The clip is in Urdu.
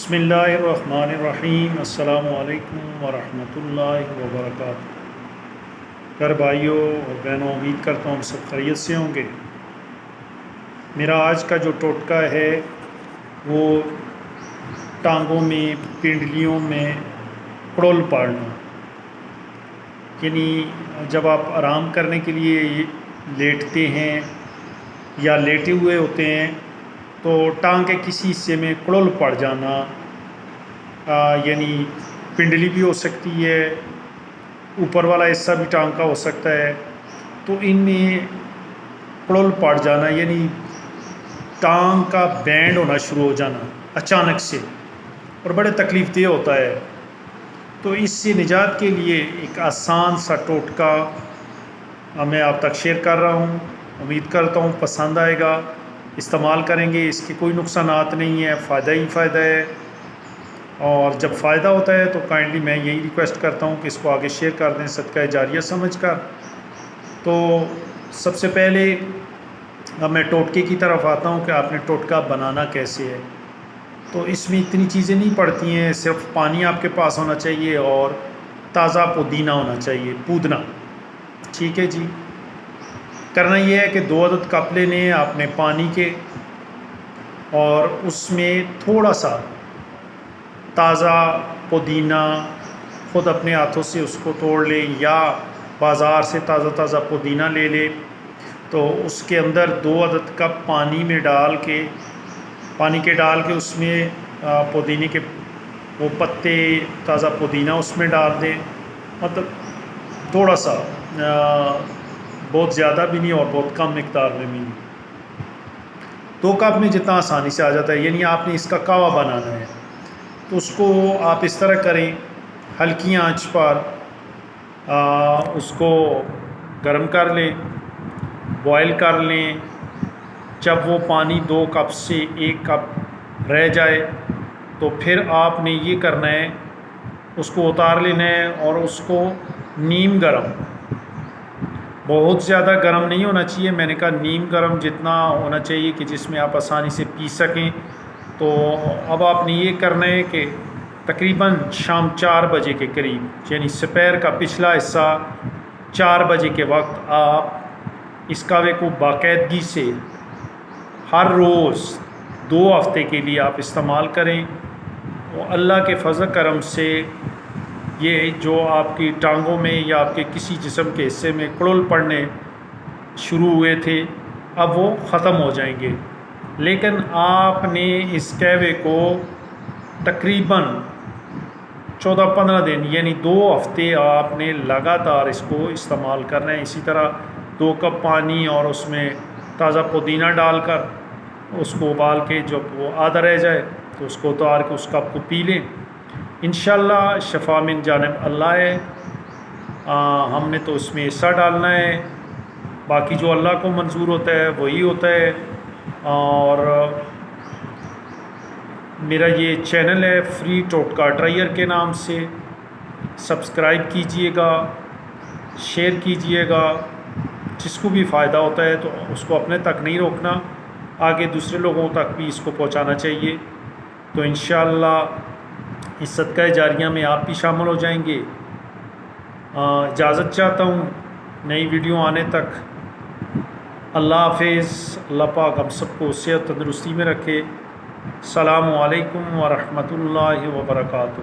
بسم اللہ الرحمن الرحیم۔ السلام علیکم ورحمۃ اللہ وبرکاتہ۔ گھر بھائیوں اور بہنوں، امید کرتا ہوں سب خیریت سے ہوں گے۔ میرا آج کا جو ٹوٹکا ہے وہ ٹانگوں میں، پنڈلیوں میں کڑول پاڑنا، یعنی جب آپ آرام کرنے کے لیے لیٹتے ہیں یا لیٹے ہوئے ہوتے ہیں تو ٹانگ کے کسی حصے میں کڑول پڑ جانا، یعنی پنڈلی بھی ہو سکتی ہے، اوپر والا حصہ بھی ٹانگ کا ہو سکتا ہے، تو ان میں کڑول پڑ جانا یعنی ٹانگ کا بینڈ ہونا شروع ہو جانا اچانک سے، اور بڑے تکلیف دہ ہوتا ہے۔ تو اس سے نجات کے لیے ایک آسان سا ٹوٹکا میں آپ تک شیئر کر رہا ہوں، امید کرتا ہوں پسند آئے گا، استعمال کریں گے، اس کے کوئی نقصانات نہیں ہے، فائدہ ہی فائدہ ہے۔ اور جب فائدہ ہوتا ہے تو کائنڈلی میں یہی ریکویسٹ کرتا ہوں کہ اس کو آگے شیئر کر دیں صدقہ جاریہ سمجھ کر۔ تو سب سے پہلے میں ٹوٹکے کی طرف آتا ہوں کہ آپ نے ٹوٹکا بنانا کیسے ہے۔ تو اس میں اتنی چیزیں نہیں پڑتی ہیں، صرف پانی آپ کے پاس ہونا چاہیے اور تازہ پودینہ ہونا چاہیے، پودنا، ٹھیک ہے جی۔ کرنا یہ ہے کہ 2 عدد کپ لینے ہیں آپ نے پانی کے، اور اس میں تھوڑا سا تازہ پودینہ خود اپنے ہاتھوں سے اس کو توڑ لیں یا بازار سے تازہ پودینہ لے لیں۔ تو اس کے اندر 2 عدد کپ پانی کے ڈال کے اس میں پودینے کے وہ پتے، تازہ پودینہ اس میں ڈال دیں، مطلب تھوڑا سا، بہت زیادہ بھی نہیں اور بہت کم مقدار میں بھی نہیں۔ 2 کپ میں جتنا آسانی سے آ جاتا ہے، یعنی آپ نے اس کا کہوا بنانا ہے تو اس کو آپ اس طرح کریں، ہلکی آنچ پر اس کو گرم کر لیں، بوائل کر لیں۔ جب وہ پانی 2 کپ سے 1 کپ رہ جائے تو پھر آپ نے یہ کرنا ہے، اس کو اتار لینا ہے اور اس کو نیم گرم، بہت زیادہ گرم نہیں ہونا چاہیے، میں نے کہا نیم گرم جتنا ہونا چاہیے کہ جس میں آپ آسانی سے پی سکیں۔ تو اب آپ نے یہ کرنا ہے کہ تقریباً شام 4 بجے کے قریب، یعنی سپیر کا پچھلا حصہ 4 بجے کے وقت آپ اس کہوے کو باقاعدگی سے ہر روز 2 ہفتے کے لیے آپ استعمال کریں۔ اور اللہ کے فضل کرم سے یہ جو آپ کی ٹانگوں میں یا آپ کے کسی جسم کے حصے میں کڑول پڑنے شروع ہوئے تھے اب وہ ختم ہو جائیں گے۔ لیکن آپ نے اس کہوے کو تقریباً 14-15 دن یعنی 2 ہفتے آپ نے لگاتار اس کو استعمال کرنا ہے۔ اسی طرح 2 کپ پانی اور اس میں تازہ پودینہ ڈال کر اس کو ابال کے جب وہ آدھا رہ جائے تو اس کو اتار کے اس کپ کو پی لیں، انشاءاللہ شفا من جانب اللہ ہے۔ ہم نے تو اس میں حصہ ڈالنا ہے، باقی جو اللہ کو منظور ہوتا ہے وہی ہوتا ہے۔ اور میرا یہ چینل ہے فری ٹوٹکا ٹرائر کے نام سے، سبسکرائب کیجئے گا، شیئر کیجئے گا، جس کو بھی فائدہ ہوتا ہے تو اس کو اپنے تک نہیں روکنا، آگے دوسرے لوگوں تک بھی اس کو پہنچانا چاہیے۔ تو انشاءاللہ اس صدقہ جاریہ میں آپ بھی شامل ہو جائیں گے۔ اجازت چاہتا ہوں نئی ویڈیو آنے تک۔ اللہ حافظ، اللہ پاک ہم سب کو صحت تندرستی میں رکھے۔ السلام علیکم ورحمۃ اللہ وبرکاتہ۔